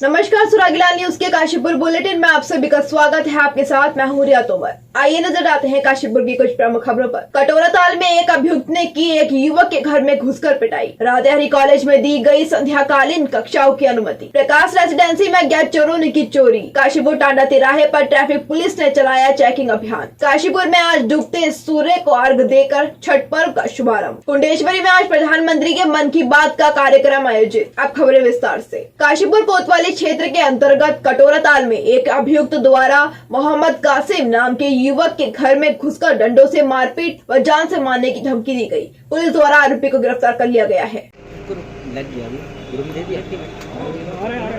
नमस्कार, सुरागीलाल न्यूज के काशीपुर बुलेटिन में आप सभी का स्वागत है। आपके साथ मैं हूं रिया तोमर। आइए नजर आते हैं काशीपुर की कुछ प्रमुख खबरों पर। कटोरा ताल में एक अभियुक्त ने की एक युवक के घर में घुसकर पिटाई। राधेहरी कॉलेज में दी गई संध्याकालीन कक्षाओं की अनुमति। प्रकाश रेजिडेंसी में अज्ञात चोरों ने की चोरी। काशीपुर टांडा तिराहे पर ट्रैफिक पुलिस ने चलाया चेकिंग अभियान। काशीपुर में आज डूबते सूर्य को अर्घ देकर छठ पर्व का शुभारंभ। कुंडेश्वरी में आज प्रधानमंत्री के मन की बात का कार्यक्रम आयोजित। अब खबरें विस्तार से। काशीपुर कोतवाली क्षेत्र के अंतर्गत कटोरा ताल में एक अभियुक्त द्वारा मोहम्मद कासिम नाम के युवक के घर में घुसकर डंडों से मारपीट व जान से मारने की धमकी दी गई। पुलिस द्वारा आरोपी को गिरफ्तार कर लिया गया है।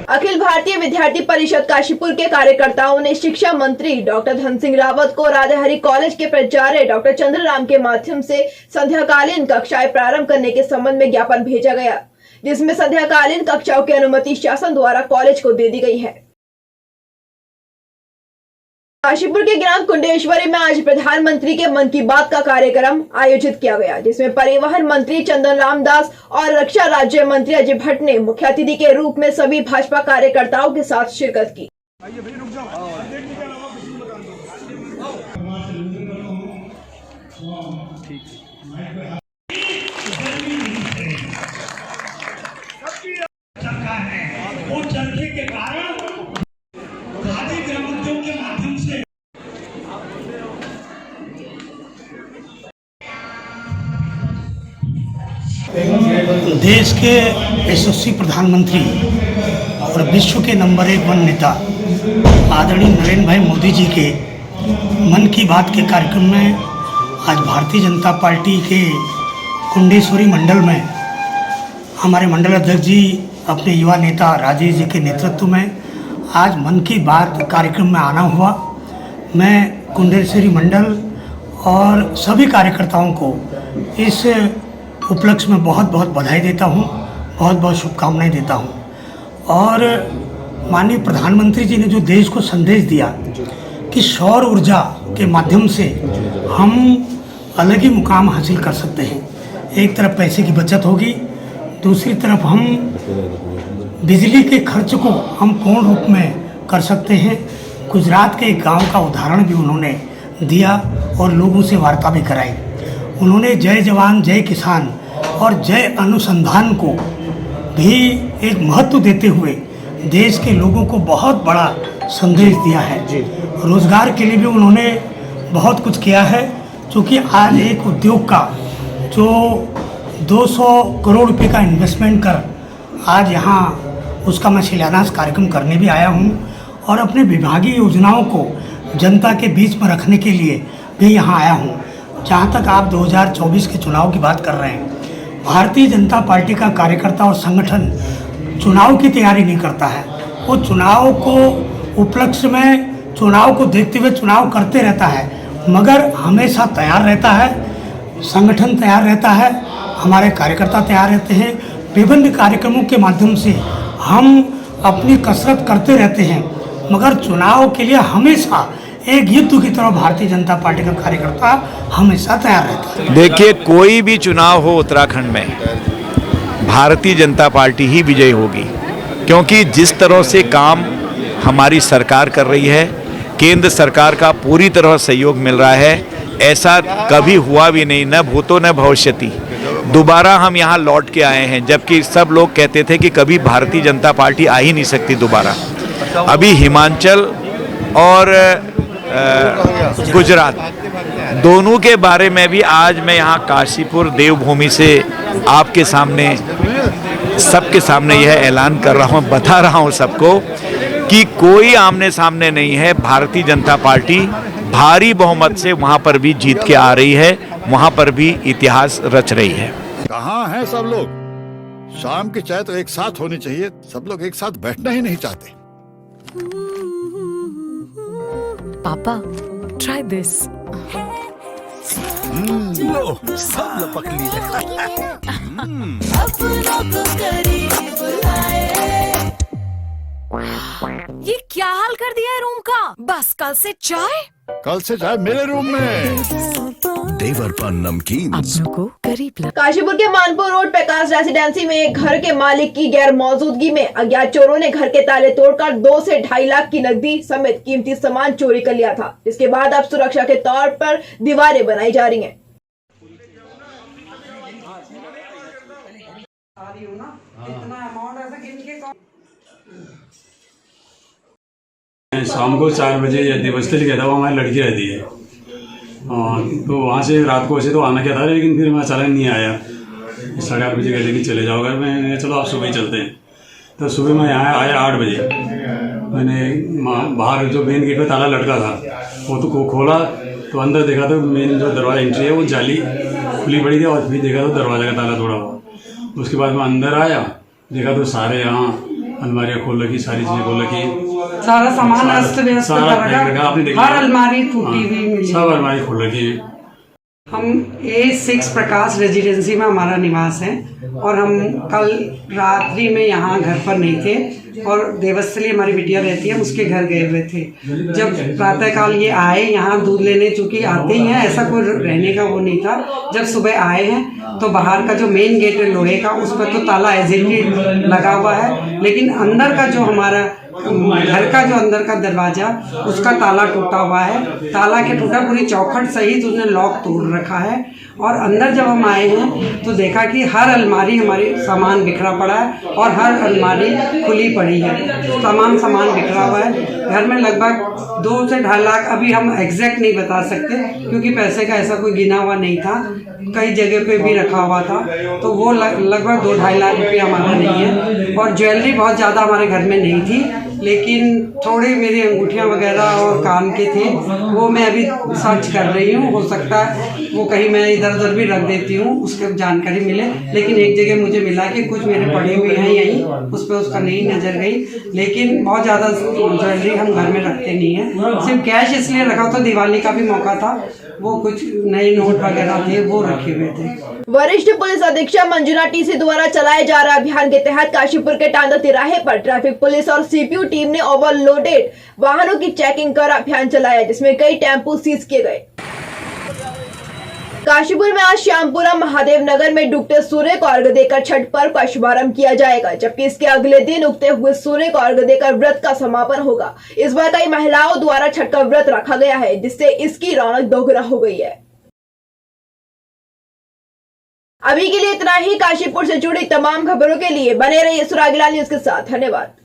अखिल भारतीय विद्यार्थी परिषद काशीपुर के कार्यकर्ताओं ने शिक्षा मंत्री डॉक्टर धन सिंह रावत को राधेहरी कॉलेज के प्राचार्य डॉक्टर चंद्रराम के माध्यम से संध्याकालीन कक्षाएं प्रारंभ करने के संबंध में ज्ञापन भेजा गया, जिसमें संध्याकालीन कक्षाओं की अनुमति शासन द्वारा कॉलेज को दे दी गई है। काशीपुर के ग्राम कुंडेश्वरी में आज प्रधानमंत्री के मन की बात का कार्यक्रम आयोजित किया गया, जिसमें परिवहन मंत्री चंदन रामदास और रक्षा राज्य मंत्री अजय भट्ट ने मुख्य अतिथि के रूप में सभी भाजपा कार्यकर्ताओं के साथ शिरकत की। वो चरखे के कारण खादी ग्रामोद्योग के माध्यम से देश के यशस्वी प्रधानमंत्री और विश्व के नंबर 1 नेता आदरणीय नरेंद्र भाई मोदी जी के मन की बात के कार्यक्रम में आज भारतीय जनता पार्टी के कुंडेश्वरी मंडल में हमारे मंडल अध्यक्ष जी अपने युवा नेता राजेश जी के नेतृत्व में आज मन की बात कार्यक्रम में आना हुआ। मैं कुंडेश्वरी मंडल और सभी कार्यकर्ताओं को इस उपलक्ष्य में बहुत बहुत बधाई देता हूं, बहुत बहुत शुभकामनाएं देता हूं। और माननीय प्रधानमंत्री जी ने जो देश को संदेश दिया कि सौर ऊर्जा के माध्यम से हम अलग ही मुकाम हासिल कर सकते हैं। एक तरफ पैसे की बचत होगी, दूसरी तरफ हम बिजली के खर्च को हम पूर्ण रूप में कर सकते हैं। गुजरात के एक गांव का उदाहरण भी उन्होंने दिया और लोगों से वार्ता भी कराई। उन्होंने जय जवान जय किसान और जय अनुसंधान को भी एक महत्व देते हुए देश के लोगों को बहुत बड़ा संदेश दिया है। रोजगार के लिए भी उन्होंने बहुत कुछ किया है, क्योंकि आज एक उद्योग का जो 200 करोड़ रुपए का इन्वेस्टमेंट कर आज यहाँ उसका मैं शिलान्यास कार्यक्रम करने भी आया हूँ और अपने विभागीय योजनाओं को जनता के बीच में रखने के लिए भी यहाँ आया हूँ। जहाँ तक आप 2024 के चुनाव की बात कर रहे हैं, भारतीय जनता पार्टी का कार्यकर्ता और संगठन चुनाव की तैयारी नहीं करता है। वो चुनाव को उपलक्ष्य में चुनाव को देखते हुए चुनाव करते रहता है, मगर हमेशा तैयार रहता है, संगठन तैयार रहता है, हमारे कार्यकर्ता तैयार रहते हैं। विभिन्न कार्यक्रमों के माध्यम से हम अपनी कसरत करते रहते हैं, मगर चुनाव के लिए हमेशा एक युद्ध की तरह भारतीय जनता पार्टी का कार्यकर्ता हमेशा तैयार रहता है। देखिए, कोई भी चुनाव हो उत्तराखंड में भारतीय जनता पार्टी ही विजयी होगी, क्योंकि जिस तरह से काम हमारी सरकार कर रही है, केंद्र सरकार का पूरी तरह सहयोग मिल रहा है। ऐसा कभी हुआ भी नहीं, न भूतो न भविष्यति। दोबारा हम यहाँ लौट के आए हैं, जबकि सब लोग कहते थे कि कभी भारतीय जनता पार्टी आ ही नहीं सकती दोबारा। अभी हिमाचल और गुजरात दोनों के बारे में भी आज मैं यहाँ काशीपुर देवभूमि से आपके सामने सबके सामने यह ऐलान कर रहा हूँ, बता रहा हूँ सबको कि कोई आमने सामने नहीं है। भारतीय जनता पार्टी भारी बहुमत से वहाँ पर भी जीत के आ रही है, वहाँ पर भी इतिहास रच रही है। कहाँ हैं सब लोग? शाम की चाय तो एक साथ होनी चाहिए, सब लोग एक साथ बैठना ही नहीं चाहते। पापा, try this. लो, सब लपक लिए। ये क्या हाल कर दिया है रूम का? बस कल से चाय कल से जाए मेरे रूम में। देवर पान नमकीन अपनों को करीब ला। काशीपुर के मानपुर रोड प्रकाश रेसिडेंसी में एक घर के मालिक की गैर मौजूदगी में अज्ञात चोरों ने घर के ताले तोड़कर 2 से 2.5 लाख की नकदी समेत कीमती सामान चोरी कर लिया था, जिसके बाद अब सुरक्षा के तौर पर दीवारें बनाई जा रही हैं। शाम को 4 बजे दिवसली गया था, वो हमारी लड़की रहती है। तो वहाँ से रात को वैसे तो आना क्या था, लेकिन फिर मैं अचानक नहीं आया। 8:30 बजे कहते कि चले जाओ घर में, चलो आप सुबह ही चलते हैं। तो सुबह मैं यहाँ आया 8 बजे। मैंने बाहर जो मेन गेट पे ताला लटका था वो तो खोला, तो अंदर देखा तो मेन जो दरवाज़ा एंट्री है वो जाली खुली पड़ी थी, और फिर देखा तो दरवाज़ा का ताला तोड़ा हुआ। उसके बाद मैं अंदर आया, देखा तो सारे यहाँ अलमारियाँ खोल रखी, सारी चीज़ें खोल रखी, सारा सामान अस्त व्यस्त आपने देखा, हर अलमारी टूटी हुई मिली। सब अलमारी खोल रखी है। हम A6 प्रकाश रेजिडेंसी में हमारा निवास है, और हम कल रात्रि में यहाँ घर पर नहीं थे, और देवस्थली हमारी बिटिया रहती है, उसके घर गए हुए थे। जब प्रातःकाल ये आए यहाँ दूध लेने, चूँकि आते ही हैं, ऐसा कोई रहने का वो नहीं था। जब सुबह आए हैं तो बाहर का जो मेन गेट है लोहे का, उस पर तो ताला एजिली लगा हुआ है, लेकिन अंदर का जो हमारा घर का जो अंदर का दरवाजा, उसका ताला टूटा हुआ है। ताला के टूटा पूरी चौखट सहित उसने लॉक तोड़ रखा है। और अंदर जब हम आए हैं तो देखा कि हर अलमारी हमारी सामान बिखरा पड़ा है, और हर अलमारी खुली पड़ी है, सामान बिखरा हुआ है। घर में लगभग 2 से 2.5 लाख, अभी हम एग्जैक्ट नहीं बता सकते क्योंकि पैसे का ऐसा कोई गिना हुआ नहीं था, कई जगह पे भी रखा हुआ था, तो वो लगभग 2-2.5 लाख रुपये हमारा नहीं है। और ज्वेलरी बहुत ज़्यादा हमारे घर में नहीं थी, लेकिन थोड़ी मेरी अंगूठियाँ वगैरह और कान के थे, वो मैं अभी सर्च कर रही हूँ। हो सकता है वो कहीं मैं इधर उधर भी रख देती हूँ, उसके जानकारी मिले। लेकिन एक जगह मुझे मिला कि कुछ मेरे पड़े हुए हैं यहीं, उस पर उसका नहीं नज़र गई। लेकिन बहुत ज़्यादा ज्वेलरी हम घर में रखते नहीं हैं, सिर्फ कैश इसलिए रखा था, दिवाली का भी मौका था, वो कुछ नए नोट वगैरह थे वो रखे हुए थे। वरिष्ठ पुलिस अधीक्षक मंजुला टीसी द्वारा चलाए जा रहे अभियान के तहत काशीपुर के टांडा तिराहे पर ट्रैफिक पुलिस और सीपीयू टीम ने ओवरलोडेड वाहनों की चेकिंग कर अभियान चलाया, जिसमें कई टेम्पो सीज किए गए। काशीपुर में आज श्यामपुरा महादेव नगर में डूबते सूर्य को अर्घ्य देकर छठ पर्व का शुभारंभ किया जाएगा, जबकि इसके अगले दिन उगते हुए सूर्य को अर्घ्य देकर व्रत का समापन होगा। इस बार कई महिलाओं द्वारा छठ का व्रत रखा गया है, जिससे इसकी रौनक दोगुना हो गई है। अभी के लिए इतना ही। काशीपुर से जुड़ी तमाम खबरों के लिए बने रहिए सुरागीलाल न्यूज के साथ। धन्यवाद।